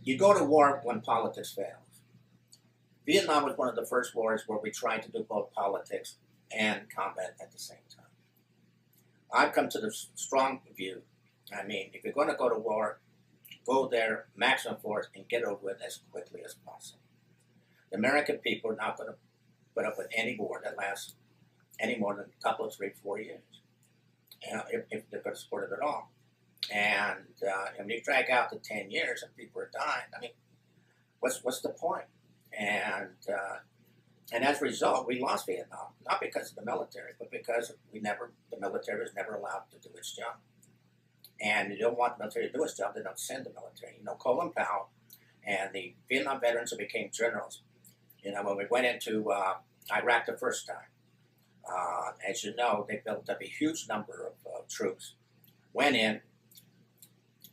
You go to war when politics fails. Vietnam was one of the first wars where we tried to do both politics and combat at the same time. I've come to the strong view. I mean, if you're going to go to war, go there, maximum force, and get over it as quickly as possible. The American people are not going to put up with any war that lasts any more than a couple of 3-4 years, if they're going to support it at all. And when you drag out to 10 years and people are dying, I mean, what's the point? And as a result, we lost Vietnam, not because of the military, but because the military was never allowed to do its job. And you don't want the military to do its job, they don't send the military. You know, Colin Powell and the Vietnam veterans who became generals, you know, when we went into Iraq the first time, as you know, they built up a huge number of troops, went in,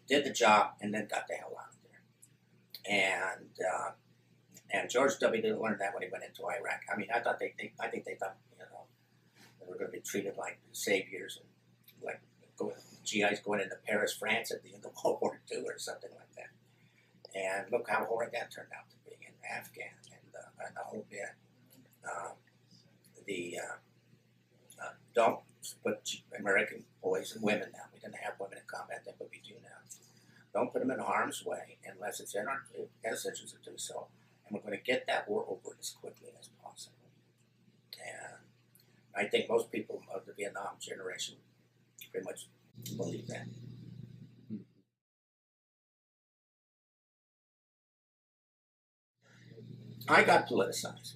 did the job, and then got the hell out of there. And George W. didn't learn that when he went into Iraq. I mean, I think they thought, you know, they were going to be treated like saviors and like GIs going into Paris, France at the end of World War II or something like that. And look how horrid that turned out to be in Afghan and the whole bit. Don't put American boys and women now. We didn't have women in combat then, but we do now. Don't put them in harm's way unless it's in our best interest to do so. And we're going to get that war over as quickly as possible. And I think most people of the Vietnam generation pretty much believe that. I got politicized.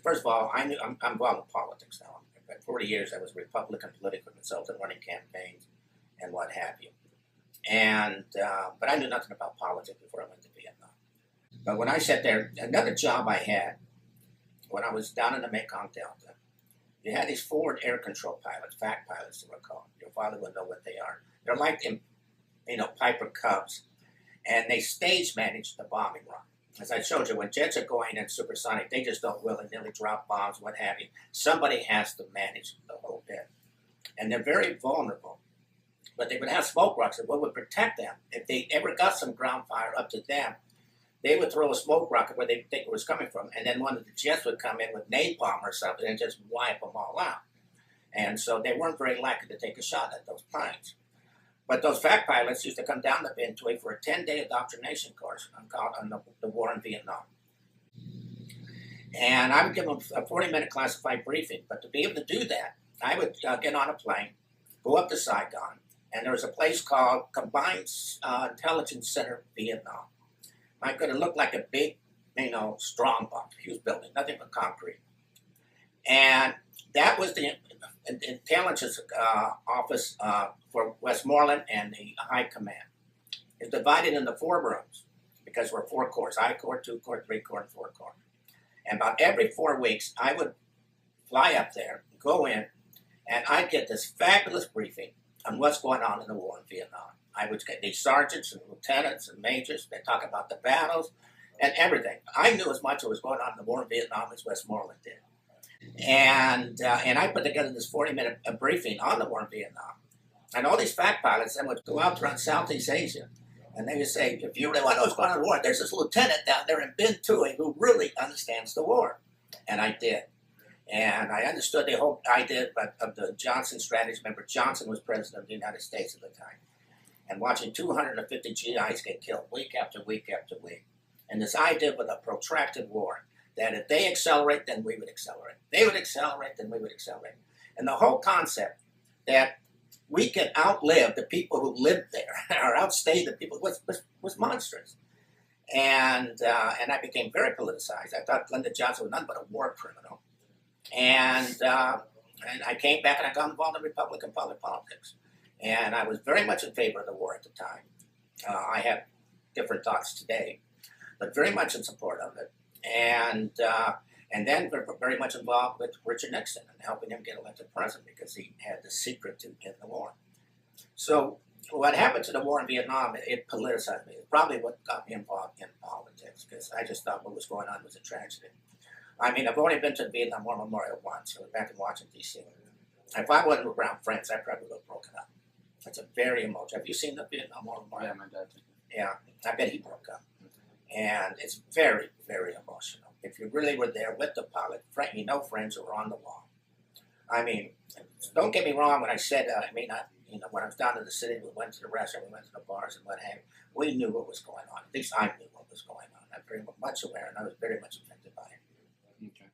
First of all, I'm involved in politics now. For 40 years, I was a Republican political consultant running campaigns and what have you. And but I knew nothing about politics before I went to Vietnam. But when I sat there, another job I had when I was down in the Mekong Delta, you had these forward air control pilots, fact pilots they were called. Your father would know what they are. They're like them, you know, Piper Cubs, and they stage manage the bombing run. As I showed you, when jets are going in supersonic, they just don't willy-nilly drop bombs, what have you. Somebody has to manage the whole bit. And they're very vulnerable. But they would have smoke rockets that would protect them. If they ever got some ground fire up to them, they would throw a smoke rocket where they think it was coming from. And then one of the jets would come in with napalm or something and just wipe them all out. And so they weren't very likely to take a shot at those planes. But those fact pilots used to come down the Bentway for a 10-day indoctrination course on the war in Vietnam. And I would give them a 40-minute classified briefing. But to be able to do that, I would get on a plane, go up to Saigon, and there was a place called Combined Intelligence Center, Vietnam. My God, it looked like a big, you know, strong box, huge building, nothing but concrete. And that was the intelligence office for Westmoreland and the High Command. It's divided into 4 rooms because we're 4 corps: I Corps, 2 Corps, 3 Corps, and 4 Corps. And about every 4 weeks, I would fly up there, go in, and I'd get this fabulous briefing on what's going on in the war in Vietnam. I would get these sergeants and lieutenants and majors. They talk about the battles and everything. I knew as much what was going on in the war in Vietnam as Westmoreland did. And I put together this 40-minute briefing on the war in Vietnam. And all these fact pilots then would go out around Southeast Asia, and they would say, if you really want to know what's going on in the war, there's this lieutenant down there in Binh Tui who really understands the war. And I did. And I understood the whole idea of the Johnson strategy. Remember, Johnson was president of the United States at the time. And watching 250 GIs get killed week after week after week. And this idea of a protracted war, that if they accelerate, then we would accelerate. They would accelerate, then we would accelerate. And the whole concept that we can outlive the people who lived there or outstay the people was monstrous. And I became very politicized. I thought Lyndon Johnson was nothing but a war criminal. And I came back and I got involved in Republican public politics. And I was very much in favor of the war at the time. I have different thoughts today, but very much in support of it. And then very much involved with Richard Nixon and helping him get elected president because he had the secret to end the war. So what happened to the war in Vietnam, it politicized me. It's probably what got me involved in politics because I just thought what was going on was a tragedy. I mean, I've only been to the Vietnam War Memorial once. I was back in Washington, D.C. If I wasn't around friends, I probably would have broken up. It's a very emotional. Have you seen the Vietnam War Memorial? Yeah, my dad. Yeah, I bet he broke up. And it's very, very emotional. If you really were there with the pilot, you know, friends who were on the wall. I mean, don't get me wrong when I said, when I was down in the city, we went to the restaurant, we went to the bars and what have you. We knew what was going on. At least I knew what was going on. I'm very much aware, and I was very much affected by it. Okay.